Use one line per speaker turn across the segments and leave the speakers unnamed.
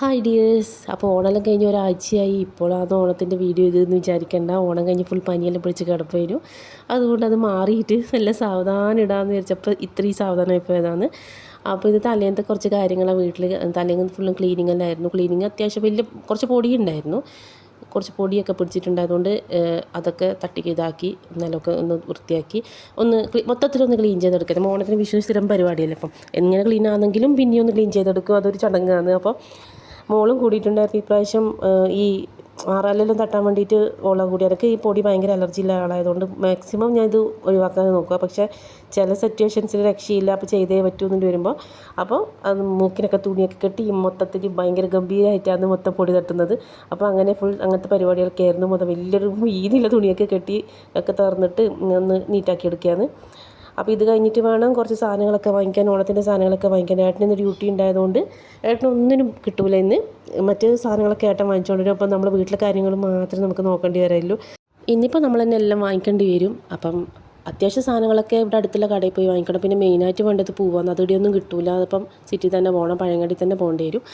Hi dears. അപ്പോൾ ഓണമെല്ലാം കഴിഞ്ഞ് ഒരാഴ്ചയായി. ഇപ്പോഴാണ് ഓണത്തിൻ്റെ വീഡിയോ ഇതെന്ന് വിചാരിക്കേണ്ട. ഓണം കഴിഞ്ഞ് ഫുൾ പനിയെല്ലാം പിടിച്ച് കിടപ്പേനു. അതുകൊണ്ട് അത് മാറിയിട്ട് നല്ല സാവധാനം ഇടാമെന്ന് വിചാരിച്ചപ്പോൾ ഇത്രയും സാവധാനമായിപ്പോയതാണ്. അപ്പോൾ ഇത് തലേന്നത്തെ കുറച്ച് കാര്യങ്ങളാണ് വീട്ടിൽ. തലേന്ന് ഫുള്ളും ക്ലീനിങ് എല്ലായിരുന്നു. ക്ലീനിങ് അത്യാവശ്യം വലിയ കുറച്ച് പൊടിയുണ്ടായിരുന്നു. കുറച്ച് പൊടിയൊക്കെ പിടിച്ചിട്ടുണ്ടായതുകൊണ്ട് അതൊക്കെ തട്ടി ഇതാക്കി നിലമൊക്കെ ഒന്ന് വൃത്തിയാക്കി ഒന്ന് മൊത്തത്തിലൊന്ന് ക്ലീൻ ചെയ്തെടുക്കുന്നത്. ഓണത്തിന് വിഷു സ്ഥിരം പരിപാടിയല്ലേ. അപ്പം എങ്ങനെ ക്ലീൻ ആണെങ്കിലും പിന്നെ ഒന്ന് ക്ലീൻ ചെയ്തെടുക്കും. അതൊരു ചടങ്ങാണ്. അപ്പോൾ മോളും കൂടിയിട്ടുണ്ടായിരുന്നു ഇപ്രാവശ്യം. ഈ ആറാലെല്ലാം തട്ടാൻ വേണ്ടിയിട്ട് ഓളം കൂടി. എനിക്ക് ഈ പൊടി ഭയങ്കര അലർജിയുള്ള ആളായതുകൊണ്ട് മാക്സിമം ഞാൻ ഇത് ഒഴിവാക്കാൻ നോക്കുക. പക്ഷേ ചില സിറ്റുവേഷൻസിൽ രക്ഷയില്ല. അപ്പോൾ ചെയ്തേ പറ്റൂ എന്ന് വരുമ്പോൾ അപ്പോൾ അത് മൂക്കിനൊക്കെ തുണിയൊക്കെ കെട്ടി മൊത്തത്തിൽ ഭയങ്കര ഗംഭീരമായിട്ടാണ് മൊത്തം പൊടി തട്ടുന്നത്. അപ്പോൾ അങ്ങനെ ഫുൾ അങ്ങനത്തെ പരിപാടികളൊക്കെ ആയിരുന്നു. മൊത്തം വലിയൊരു വീതിയുള്ള തുണിയൊക്കെ കെട്ടി ഒക്കെ തുറന്നിട്ട് ഒന്ന് നീറ്റാക്കി എടുക്കുകയാണ്. അപ്പോൾ ഇത് കഴിഞ്ഞിട്ട് വേണം കുറച്ച് സാധനങ്ങളൊക്കെ വാങ്ങിക്കാൻ, ഓണത്തിൻ്റെ സാധനങ്ങളൊക്കെ വാങ്ങിക്കാൻ. ഏട്ടനിന്ന് ഡ്യൂട്ടി ഉണ്ടായതുകൊണ്ട് ഏട്ടനൊന്നിനും കിട്ടൂല ഇന്ന്. മറ്റ് സാധനങ്ങളൊക്കെ ഏട്ടൻ വാങ്ങിച്ചുകൊണ്ട് വരും. അപ്പം നമ്മൾ വീട്ടിലെ കാര്യങ്ങൾ മാത്രമേ നമുക്ക് നോക്കേണ്ടി വരയുള്ളൂ. ഇന്നിപ്പോൾ നമ്മൾ തന്നെ എല്ലാം വാങ്ങിക്കേണ്ടി വരും. അപ്പം അത്യാവശ്യ സാധനങ്ങളൊക്കെ ഇവിടെ അടുത്തുള്ള കടയിൽ പോയി വാങ്ങിക്കണം. പിന്നെ മെയിനായിട്ട് വേണ്ടത് പൂവാണ്. അതിവിടെയൊന്നും കിട്ടൂല. അതിപ്പം സിറ്റി തന്നെ പോകണം, പഴയങ്ങാടി തന്നെ പോകേണ്ടി വരും.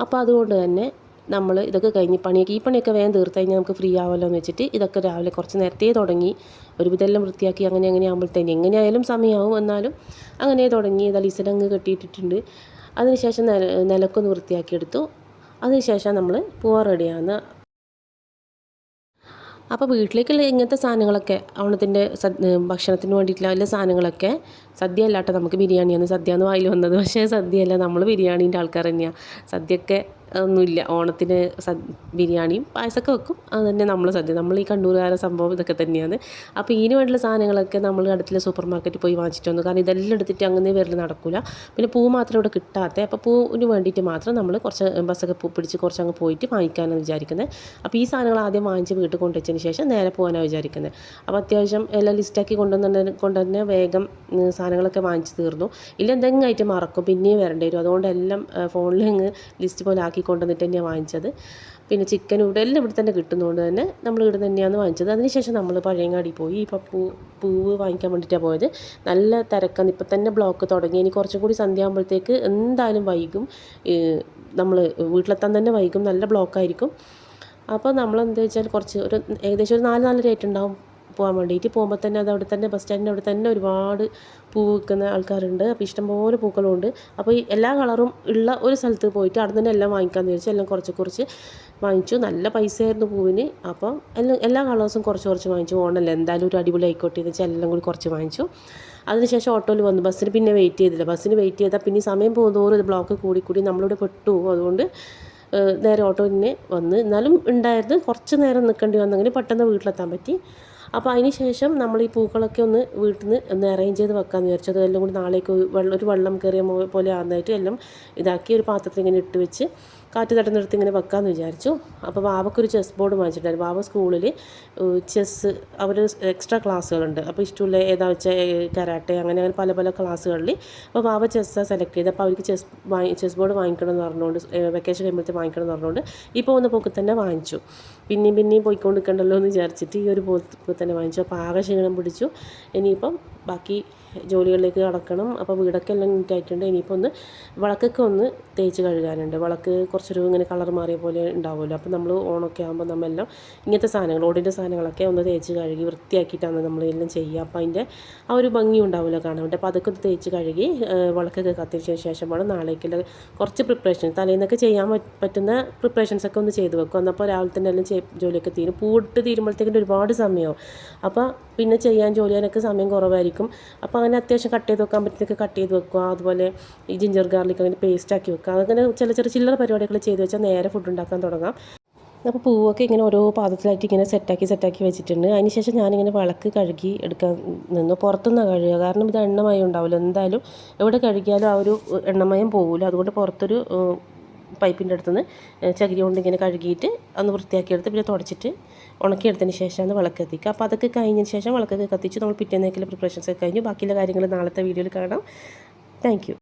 അപ്പോൾ അതുകൊണ്ട് തന്നെ നമ്മൾ ഇതൊക്കെ കഴിഞ്ഞ് ഈ പണിയൊക്കെ വേഗം തീർത്ത് കഴിഞ്ഞാൽ നമുക്ക് ഫ്രീ ആവുമല്ലോ എന്ന് വെച്ചിട്ട് ഇതൊക്കെ രാവിലെ കുറച്ച് നേരത്തെ തുടങ്ങി ഒരു വിധമെല്ലാം വൃത്തിയാക്കി അങ്ങനെ ആകുമ്പോഴത്തേന് എങ്ങനെയായാലും സമയമാവും. എന്നാലും അങ്ങനെ തുടങ്ങി. ഇത് ലീസലങ്ങ് കെട്ടിയിട്ടിട്ടുണ്ട്. അതിനുശേഷം നിലക്കൊന്ന് വൃത്തിയാക്കിയെടുത്തു. അതിനുശേഷം നമ്മൾ പോവാൻ റെഡിയാണ്. അപ്പോൾ വീട്ടിലേക്കുള്ള ഇങ്ങനത്തെ സാധനങ്ങളൊക്കെ ഓണത്തിൻ്റെ ഭക്ഷണത്തിന് വേണ്ടിയിട്ടുള്ള എല്ലാ സാധനങ്ങളൊക്കെ സദ്യ അല്ലാട്ടോ. നമുക്ക് ബിരിയാണിയാണ് സദ്യ എന്ന് വായിൽ വന്നത്. പക്ഷേ സദ്യയല്ല, നമ്മൾ ബിരിയാണീൻ്റെ ആൾക്കാർ തന്നെയാണ്. സദ്യയൊക്കെ ഒന്നുമില്ല. ഓണത്തിന് ബിരിയാണിയും പായസമൊക്കെ വെക്കും. അത് തന്നെ നമ്മൾ സദ്യ. നമ്മൾ ഈ കണ്ണൂരുകാരെ സംഭവം ഇതൊക്കെ തന്നെയാണ്. അപ്പോൾ ഇതിന് വേണ്ടിയുള്ള സാധനങ്ങളൊക്കെ നമ്മൾ അടുത്തുള്ള സൂപ്പർ മാർക്കറ്റിൽ പോയി വാങ്ങിച്ചിട്ട് വന്നു. കാരണം ഇതെല്ലാം എടുത്തിട്ട് അങ്ങനെ വരൽ നടക്കില്ല. പിന്നെ പൂ മാത്രം ഇവിടെ കിട്ടാത്ത. അപ്പോൾ പൂവിന് വേണ്ടിയിട്ട് മാത്രം നമ്മൾ കുറച്ച് ബസ്സൊക്കെ പിടിച്ച് കുറച്ച് അങ്ങ് പോയിട്ട് വാങ്ങിക്കാനാണ് വിചാരിക്കുന്നത്. അപ്പോൾ ഈ സാധനങ്ങൾ ആദ്യം വാങ്ങിച്ച് വീട്ടിൽ കൊണ്ടുവച്ചതിന് ശേഷം നേരെ പോകാനാണ് വിചാരിക്കുന്നത്. അപ്പോൾ അത്യാവശ്യം എല്ലാം ലിസ്റ്റാക്കി കൊണ്ടുതന്നെ വേഗം സാധനങ്ങളൊക്കെ വാങ്ങിച്ച് തീർന്നു. ഇല്ല എന്തെങ്കിലും ഐറ്റം മറക്കും, പിന്നെയും വരേണ്ടി വരും. അതുകൊണ്ട് എല്ലാം ഫോണിൽ അങ്ങ് ലിസ്റ്റ് പോലെ ആക്കി കൊണ്ടുവന്നിട്ട് തന്നെയാണ് വാങ്ങിച്ചത്. പിന്നെ ചിക്കനും ഇവിടെ എല്ലാം ഇവിടെ തന്നെ കിട്ടുന്നതുകൊണ്ട് തന്നെ നമ്മൾ ഇവിടെ തന്നെയാണ് വാങ്ങിച്ചത്. അതിനുശേഷം നമ്മൾ പഴയങ്ങാടി പോയി. ഇപ്പോൾ പൂവ് വാങ്ങിക്കാൻ വേണ്ടിയിട്ടാണ് പോയത്. നല്ല തിരക്കാണ്. ഇപ്പം തന്നെ ബ്ലോക്ക് തുടങ്ങി. ഇനി കുറച്ചും കൂടി സന്ധ്യ ആകുമ്പോഴത്തേക്ക് എന്തായാലും വൈകും. നമ്മൾ വീട്ടിലെത്താൻ തന്നെ വൈകും. നല്ല ബ്ലോക്കായിരിക്കും. അപ്പോൾ നമ്മളെന്താ വെച്ചാൽ ഏകദേശം ഒരു 4-4:30 ആയിട്ടുണ്ടാവും പോകാൻ വേണ്ടിയിട്ട്. പോകുമ്പോൾ തന്നെ അത് അവിടെ തന്നെ ബസ് സ്റ്റാൻഡിൻ്റെ അവിടെ തന്നെ ഒരുപാട് പൂ വിൽക്കുന്ന ആൾക്കാരുണ്ട്. അപ്പോൾ ഇഷ്ടംപോലെ പൂക്കളുണ്ട്. അപ്പോൾ ഈ എല്ലാ കളറും ഉള്ള ഒരു സ്ഥലത്ത് പോയിട്ട് അവിടെ തന്നെ എല്ലാം വാങ്ങിക്കാമെന്ന് വിചാരിച്ചു. എല്ലാം കുറച്ച് വാങ്ങിച്ചു. നല്ല പൈസയായിരുന്നു പൂവിന്. അപ്പം എല്ലാ കളേഴ്സും കുറച്ച് വാങ്ങിച്ചു. ഓണമല്ലേ, എന്തായാലും ഒരു അടിപൊളി ആയിക്കോട്ടെ എന്ന് വെച്ചാൽ എല്ലാം കൂടി കുറച്ച് വാങ്ങിച്ചു. അതിനുശേഷം ഓട്ടോയിൽ വന്നു. ബസ്സിന് പിന്നെ വെയിറ്റ് ചെയ്തില്ല. ബസ്സിന് വെയിറ്റ് ചെയ്താൽ പിന്നെ സമയം പോകുന്നതോറും ഇത് ബ്ലോക്ക് കൂടി നമ്മളിവിടെ പെട്ടു. അതുകൊണ്ട് നേരെ ഓട്ടോയിൽ വന്ന്. എന്നാലും ഉണ്ടായിരുന്നു കുറച്ച് നേരം നിൽക്കേണ്ടി വന്നെങ്കിൽ പെട്ടെന്ന് വീട്ടിലെത്താൻ പറ്റി. അപ്പോൾ അതിന് ശേഷം നമ്മൾ ഈ പൂക്കളൊക്കെ ഒന്ന് വീട്ടിൽ നിന്ന് ഒന്ന് അറേഞ്ച് ചെയ്ത് വെക്കാമെന്ന് വിചാരിച്ചു. അതെല്ലാം കൂടി നാളേക്ക് ഒരു വെള്ളം കയറിയ പോലെ ആകുന്നതായിട്ട് എല്ലാം ഇതാക്കി ഒരു പാത്രത്തിൽ ഇങ്ങനെ ഇട്ട് വെച്ച് കാറ്റ് തട്ടുന്നിടത്ത് ഇങ്ങനെ വെക്കാമെന്ന് വിചാരിച്ചു. അപ്പോൾ വാവക്കൊരു ചെസ് ബോർഡ് വാങ്ങിച്ചിട്ടുണ്ടായിരുന്നു. വാവ സ്കൂളിൽ ചെസ്സ് അവർ എക്സ്ട്രാ ക്ലാസ്സുകളുണ്ട്. അപ്പോൾ ഇഷ്ടമുള്ള ഏതാ വെച്ചാൽ കരാട്ടെ അങ്ങനെ പല ക്ലാസ്സുകളിൽ. അപ്പോൾ വാവ ചെസ്സാണ് സെലക്ട് ചെയ്ത്. അപ്പോൾ അവർക്ക് ചെസ് ബോർഡ് വാങ്ങിക്കണം എന്ന് പറഞ്ഞുകൊണ്ട് വെക്കേഷൻ കഴിയുമ്പോഴത്തെ വാങ്ങിക്കണം എന്ന് പറഞ്ഞുകൊണ്ട് ഈ പോകുന്ന പോക്ക് തന്നെ വാങ്ങിച്ചു. പിന്നെയും പോയിക്കൊണ്ട് നിൽക്കണ്ടല്ലോ എന്ന് വിചാരിച്ചിട്ട് ഈ ഒരു പോക്ക് തന്നെ വാങ്ങിച്ചു. അപ്പോൾ ആകെ ക്ഷീണം പിടിച്ചു. ഇനിയിപ്പം ബാക്കി ജോലികളിലേക്ക് കടക്കണം. അപ്പോൾ വീടൊക്കെ എല്ലാം നീറ്റായിട്ടുണ്ട്. ഇനിയിപ്പോൾ വിളക്കൊക്കെ ഒന്ന് തേച്ച് കഴുകാനുണ്ട്. വിളക്ക് കുറച്ചൊരു ഇങ്ങനെ കളർ മാറിയ പോലെ ഉണ്ടാവുമല്ലോ. അപ്പോൾ നമ്മൾ ഓണമൊക്കെ ആകുമ്പോൾ നമ്മളെല്ലാം ഇങ്ങനത്തെ സാധനങ്ങൾ ഓടിൻ്റെ സാധനങ്ങളൊക്കെ ഒന്ന് തേച്ച് കഴുകി വൃത്തിയാക്കിയിട്ടാണ് നമ്മളെല്ലാം ചെയ്യുക. അപ്പോൾ അതിൻ്റെ ആ ഒരു ഭംഗി ഉണ്ടാവുമല്ലോ കാണാൻ വേണ്ടി. അപ്പോൾ അതൊക്കെ ഒന്ന് തേച്ച് കഴുകി വിളക്കൊക്കെ കത്തിച്ചതിന് ശേഷമാണ് നാളേക്കുള്ള കുറച്ച് പ്രിപ്പറേഷൻ തലേന്നൊക്കെ ചെയ്യാൻ പറ്റുന്ന പ്രിപ്പറേഷൻസൊക്കെ ഒന്ന് ചെയ്ത് വെക്കും. എന്നപ്പോൾ രാവിലെ തന്നെ എല്ലാം ജോലിയൊക്കെ തീരും. പൂവിട്ട് തീരുമ്പോഴത്തേക്കും ഒരുപാട് സമയമാവും. അപ്പോൾ പിന്നെ ജോലി ചെയ്യാനൊക്കെ സമയം കുറവായിരിക്കും. അപ്പോൾ അങ്ങനെ അത്യാവശ്യം കട്ട് ചെയ്ത് വെക്കാൻ പറ്റുന്നതൊക്കെ കട്ട് ചെയ്ത് വെക്കുക. അതുപോലെ ഈ ജിഞ്ചർ ഗാർലിക് അങ്ങനെ പേസ്റ്റാക്കി വെക്കുക. അങ്ങനെ ചില്ലറ പരിപാടികൾ ചെയ്ത് വെച്ചാൽ നേരെ ഫുഡ് ഉണ്ടാക്കാൻ തുടങ്ങാം. അപ്പോൾ പൂവൊക്കെ ഇങ്ങനെ ഓരോ പാത്രത്തിലായിട്ട് ഇങ്ങനെ സെറ്റാക്കി വെച്ചിട്ടുണ്ട്. അതിനുശേഷം ഞാനിങ്ങനെ വിളക്ക് കഴുകി എടുക്കാൻ നിന്നു. പുറത്തുനിന്നാണ് കഴുകുക. കാരണം ഇത് എണ്ണമയം ഉണ്ടാവില്ല. എന്തായാലും എവിടെ കഴുകിയാലും ആ ഒരു എണ്ണമയം പോകില്ല. അതുകൊണ്ട് പുറത്തൊരു പൈപ്പിൻ്റെ അടുത്തുനിന്ന് ചകിരി കൊണ്ട് ഇങ്ങനെ കഴുകിയിട്ട് ഒന്ന് വൃത്തിയാക്കിയെടുത്ത് പിന്നെ തുടച്ചിട്ട് ഉണക്കിയെടുത്തതിന് ശേഷമാണ് വിളക്ക് കത്തിക്കുക. അപ്പോൾ അതൊക്കെ കഴിഞ്ഞതിന് ശേഷം വിളക്കൊക്കെ കത്തിച്ച് നമ്മൾ പിറ്റേന്നേക്കുള്ള പ്രിപ്പറേഷൻസ് ഒക്കെ കഴിഞ്ഞു. ബാക്കിയുള്ള കാര്യങ്ങൾ നാളത്തെ വീഡിയോയിൽ കാണാം. Thank you.